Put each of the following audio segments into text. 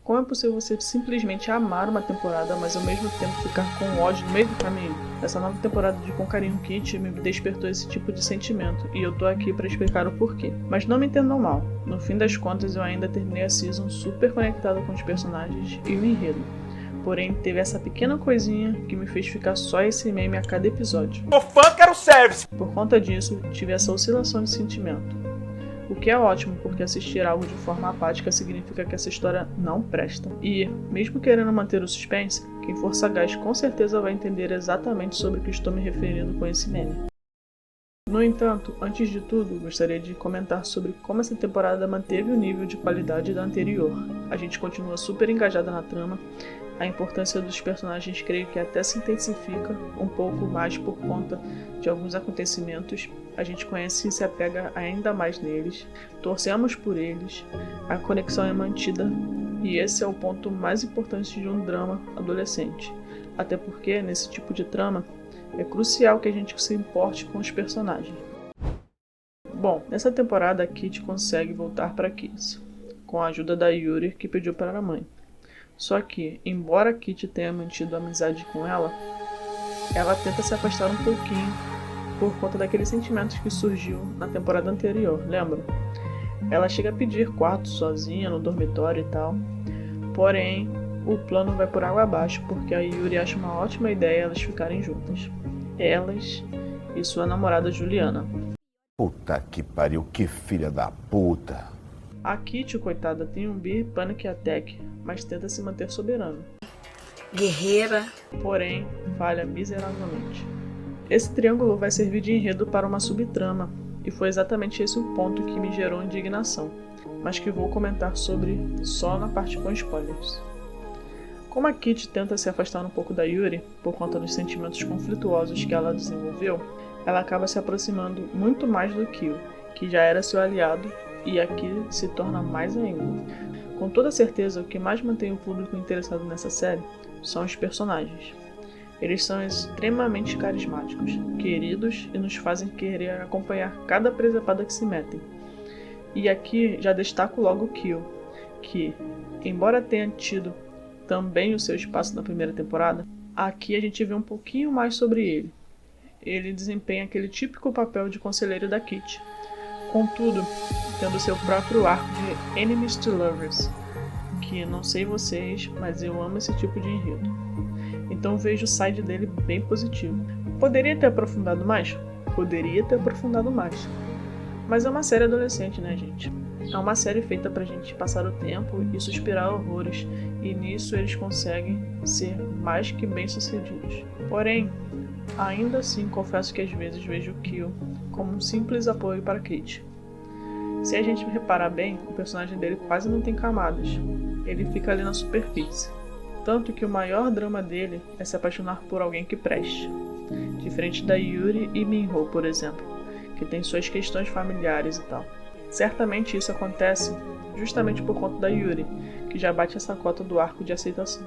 Como é possível você simplesmente amar uma temporada, mas ao mesmo tempo ficar com ódio no meio do caminho? Essa nova temporada de Com Carinho Kit me despertou esse tipo de sentimento, e eu tô aqui pra explicar o porquê. Mas não me entendam mal, no fim das contas eu ainda terminei a season super conectado com os personagens e o enredo. Porém, teve essa pequena coisinha que me fez ficar só esse meme a cada episódio. O fã quer o service! Por conta disso, tive essa oscilação de sentimento. O que é ótimo, porque assistir algo de forma apática significa que essa história não presta. E, mesmo querendo manter o suspense, quem for sagaz com certeza vai entender exatamente sobre o que estou me referindo com esse meme. No entanto, antes de tudo, gostaria de comentar sobre como essa temporada manteve o nível de qualidade da anterior. A gente continua super engajada na trama, a importância dos personagens creio que até se intensifica um pouco mais por conta de alguns acontecimentos. A gente conhece e se apega ainda mais neles, torcemos por eles, a conexão é mantida e esse é o ponto mais importante de um drama adolescente. Até porque, nesse tipo de trama, é crucial que a gente se importe com os personagens. Bom, nessa temporada a Kit consegue voltar para Kiss, com a ajuda da Yuri que pediu para a mãe. Só que, embora a Kit tenha mantido a amizade com ela tenta se afastar um pouquinho por conta daqueles sentimentos que surgiu na temporada anterior, lembra? Ela chega a pedir quarto sozinha no dormitório e tal, porém o plano vai por água abaixo porque a Yuri acha uma ótima ideia elas ficarem juntas. Elas e sua namorada Juliana. Puta que pariu, que filha da puta. A Kit, coitada, tem um Beer Panic Attack, mas tenta se manter soberana. Guerreira. Porém, falha miseravelmente. Esse triângulo vai servir de enredo para uma subtrama, e foi exatamente esse o ponto que me gerou indignação, mas que vou comentar sobre só na parte com spoilers. Como a Kit tenta se afastar um pouco da Yuri, por conta dos sentimentos conflituosos que ela desenvolveu, ela acaba se aproximando muito mais do Kyo, que já era seu aliado, e aqui se torna mais ainda. Com toda certeza, o que mais mantém o público interessado nessa série são os personagens. Eles são extremamente carismáticos, queridos e nos fazem querer acompanhar cada presepada que se metem. E aqui já destaco logo o Kyo, que, embora tenha tido também o seu espaço na primeira temporada, aqui a gente vê um pouquinho mais sobre ele. Ele desempenha aquele típico papel de conselheiro da Kit, contudo, tendo seu próprio arco de Enemies to Lovers, que não sei vocês, mas eu amo esse tipo de enredo. Então vejo o side dele bem positivo. Poderia ter aprofundado mais? Poderia ter aprofundado mais. Mas é uma série adolescente, né, gente? É uma série feita pra gente passar o tempo e suspirar horrores, e nisso eles conseguem ser mais que bem sucedidos. Porém, ainda assim confesso que às vezes vejo o Kyo como um simples apoio para Kate. Se a gente reparar bem, o personagem dele quase não tem camadas, ele fica ali na superfície. Tanto que o maior drama dele é se apaixonar por alguém que preste. Diferente da Yuri e Minho, por exemplo, que tem suas questões familiares e tal. Certamente isso acontece justamente por conta da Yuri, que já bate essa cota do arco de aceitação.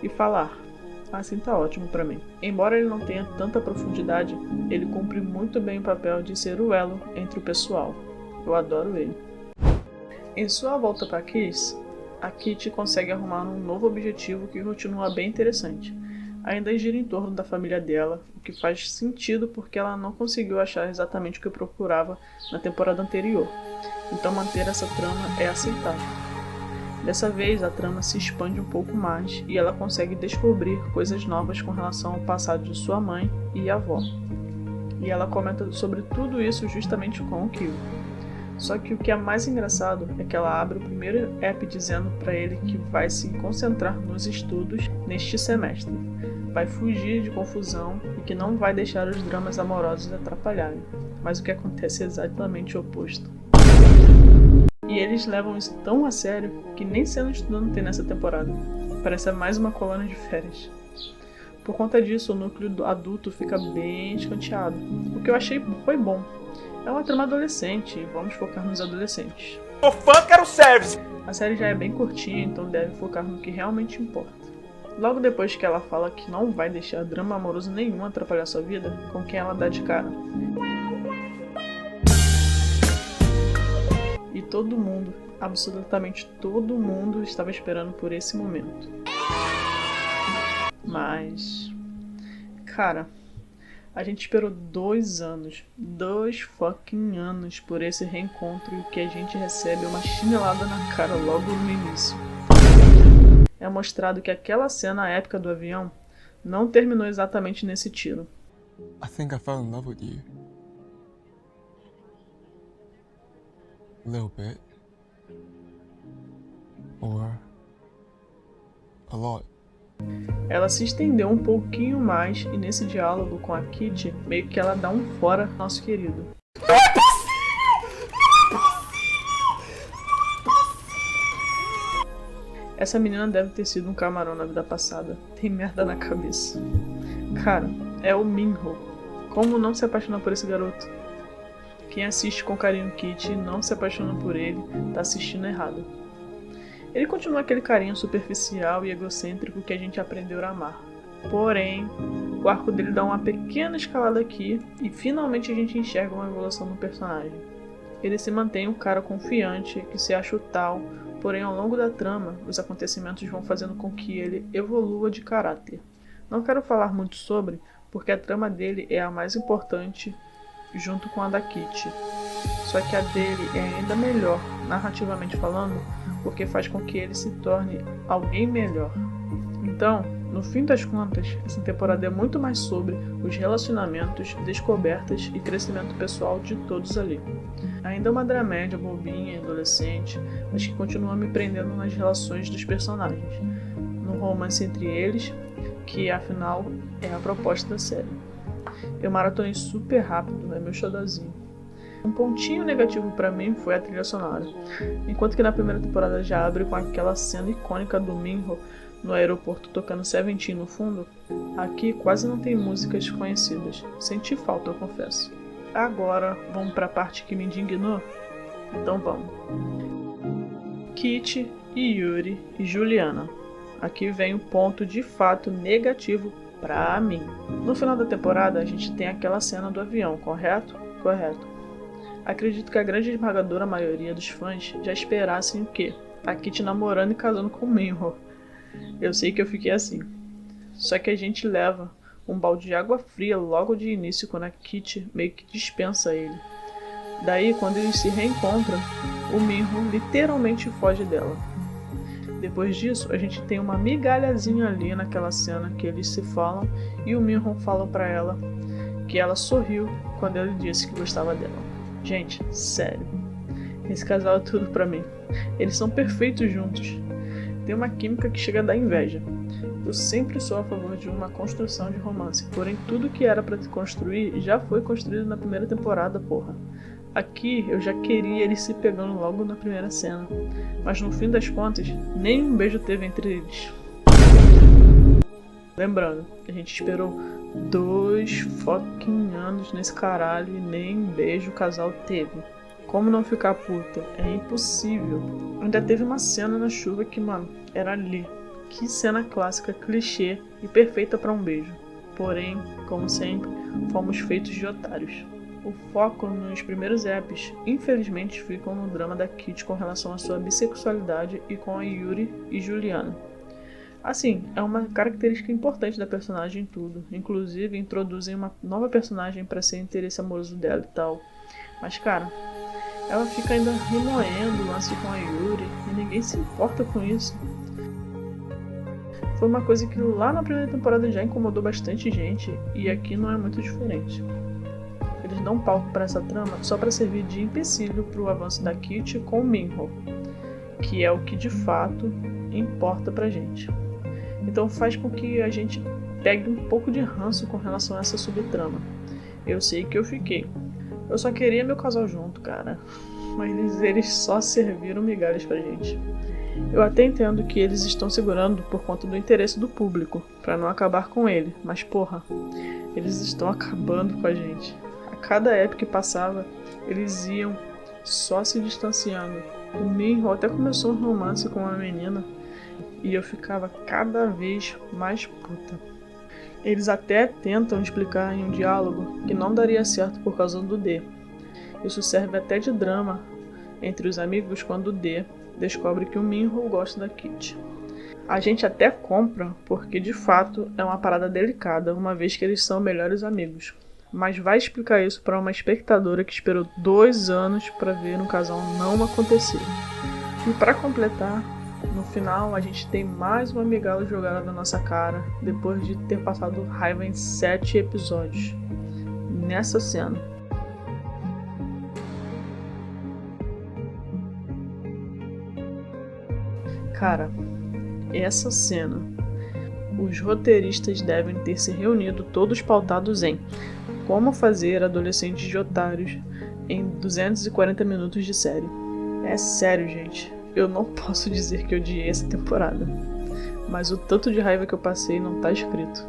E falar, assim tá ótimo pra mim. Embora ele não tenha tanta profundidade, ele cumpre muito bem o papel de ser o elo entre o pessoal. Eu adoro ele. Em sua volta pra Kiss, a Kit consegue arrumar um novo objetivo que continua bem interessante. Ainda gira em torno da família dela, o que faz sentido porque ela não conseguiu achar exatamente o que procurava na temporada anterior. Então manter essa trama é aceitável. Dessa vez a trama se expande um pouco mais e ela consegue descobrir coisas novas com relação ao passado de sua mãe e avó. E ela comenta sobre tudo isso justamente com o Kyo. Só que o que é mais engraçado é que ela abre o primeiro app dizendo para ele que vai se concentrar nos estudos neste semestre, vai fugir de confusão e que não vai deixar os dramas amorosos atrapalharem. Mas o que acontece é exatamente o oposto. E eles levam isso tão a sério que nem sendo estudante tem nessa temporada. Parece mais uma colônia de férias. Por conta disso, o núcleo adulto fica bem escanteado. O que eu achei foi bom. É uma trama adolescente e vamos focar nos adolescentes. O fã quer o service! A série já é bem curtinha, então deve focar no que realmente importa. Logo depois que ela fala que não vai deixar drama amoroso nenhum atrapalhar sua vida, com quem ela dá de cara. E todo mundo, absolutamente todo mundo, estava esperando por esse momento. Mas, cara, a gente esperou 2 anos, 2 fucking anos por esse reencontro, e o que a gente recebe é uma chinelada na cara logo no início. É mostrado que aquela cena épica do avião não terminou exatamente nesse tiro. I think I fell in love with you. A little bit. Or a lot. Ela se estendeu um pouquinho mais e nesse diálogo com a Kitty, meio que ela dá um fora no nosso querido. Essa menina deve ter sido um camarão na vida passada. Tem merda na cabeça. Cara, é o Minho. Como não se apaixonar por esse garoto? Quem assiste com carinho Kitty e não se apaixona por ele, tá assistindo errado. Ele continua aquele carinho superficial e egocêntrico que a gente aprendeu a amar. Porém, o arco dele dá uma pequena escalada aqui e finalmente a gente enxerga uma evolução no personagem. Ele se mantém um cara confiante, que se acha o tal, porém ao longo da trama, os acontecimentos vão fazendo com que ele evolua de caráter. Não quero falar muito sobre, porque a trama dele é a mais importante junto com a da Kitty. Só que a dele é ainda melhor, narrativamente falando, porque faz com que ele se torne alguém melhor. Então, no fim das contas, essa temporada é muito mais sobre os relacionamentos, descobertas e crescimento pessoal de todos ali. Ainda é uma dramédia bobinha e adolescente, mas que continua me prendendo nas relações dos personagens, no romance entre eles, que afinal é a proposta da série. Eu maratonei super rápido, é meu xodozinho. Um pontinho negativo pra mim foi a trilha sonora. Enquanto que na primeira temporada já abre com aquela cena icônica do Minho no aeroporto tocando Seventeen no fundo, aqui quase não tem músicas conhecidas. Senti falta, eu confesso. Agora, vamos pra parte que me indignou? Então vamos. Kitty, Yuri e Juliana. Aqui vem o ponto de fato negativo pra mim. No final da temporada a gente tem aquela cena do avião, correto? Correto. Acredito que a grande esmagadora maioria dos fãs já esperassem o quê? A Kitty namorando e casando com o Minho. Eu sei que eu fiquei assim. Só que a gente leva um balde de água fria logo de início quando a Kitty meio que dispensa ele. Daí, quando eles se reencontram, o Minho literalmente foge dela. Depois disso, a gente tem uma migalhazinha ali naquela cena que eles se falam e o Minho fala pra ela que ela sorriu quando ele disse que gostava dela. Gente, sério, esse casal é tudo pra mim. Eles são perfeitos juntos. Tem uma química que chega a dar inveja. Eu sempre sou a favor de uma construção de romance, porém tudo que era pra construir já foi construído na primeira temporada, porra. Aqui eu já queria eles se pegando logo na primeira cena, mas no fim das contas, nem um beijo teve entre eles. Lembrando, a gente esperou 2 fucking anos nesse caralho e nem um beijo o casal teve. Como não ficar puta? É impossível. Ainda teve uma cena na chuva que, mano, era ali. Que cena clássica, clichê e perfeita pra um beijo. Porém, como sempre, fomos feitos de otários. O foco nos primeiros eps, infelizmente, ficam no drama da Kitty com relação à sua bissexualidade e com a Yuri e Juliana. Assim, é uma característica importante da personagem em tudo. Inclusive, introduzem uma nova personagem para ser interesse amoroso dela e tal. Mas, cara, ela fica ainda remoendo o lance com a Yuri e ninguém se importa com isso. Foi uma coisa que lá na primeira temporada já incomodou bastante gente e aqui não é muito diferente. Eles dão palco para essa trama só para servir de empecilho para o avanço da Kitty com o Minho, que é o que de fato importa pra gente. Então faz com que a gente pegue um pouco de ranço com relação a essa subtrama. Eu sei que eu fiquei. Eu só queria meu casal junto, cara. Mas eles só serviram migalhas pra gente. Eu até entendo que eles estão segurando por conta do interesse do público, pra não acabar com ele. Mas porra, eles estão acabando com a gente. A cada época que passava, eles iam só se distanciando. O Minho até começou um romance com uma menina e eu ficava cada vez mais puta. Eles até tentam explicar em um diálogo que não daria certo por causa do D. Isso serve até de drama entre os amigos quando o D descobre que o Minho gosta da Kitty. A gente até compra porque de fato é uma parada delicada, uma vez que eles são melhores amigos. Mas vai explicar isso para uma espectadora que esperou 2 anos para ver um casal não acontecer. E para completar, no final a gente tem mais uma migala jogada na nossa cara depois de ter passado raiva em 7 episódios. Nessa cena. Cara, essa cena, os roteiristas devem ter se reunido todos pautados em como fazer adolescentes de otários em 240 minutos de série. É sério, gente. Eu não posso dizer que odiei essa temporada. Mas o tanto de raiva que eu passei não tá escrito.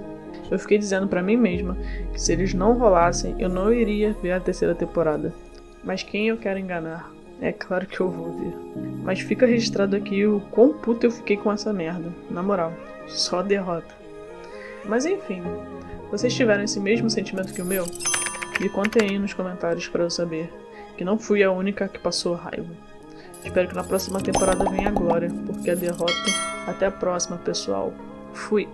Eu fiquei dizendo pra mim mesma que se eles não rolassem, eu não iria ver a 3ª temporada. Mas quem eu quero enganar? É claro que eu vou ver. Mas fica registrado aqui o quão puto eu fiquei com essa merda. Na moral, só derrota. Mas enfim, vocês tiveram esse mesmo sentimento que o meu? Me contem aí nos comentários para eu saber que não fui a única que passou raiva. Espero que na próxima temporada venha a glória, porque a derrota... Até a próxima, pessoal. Fui!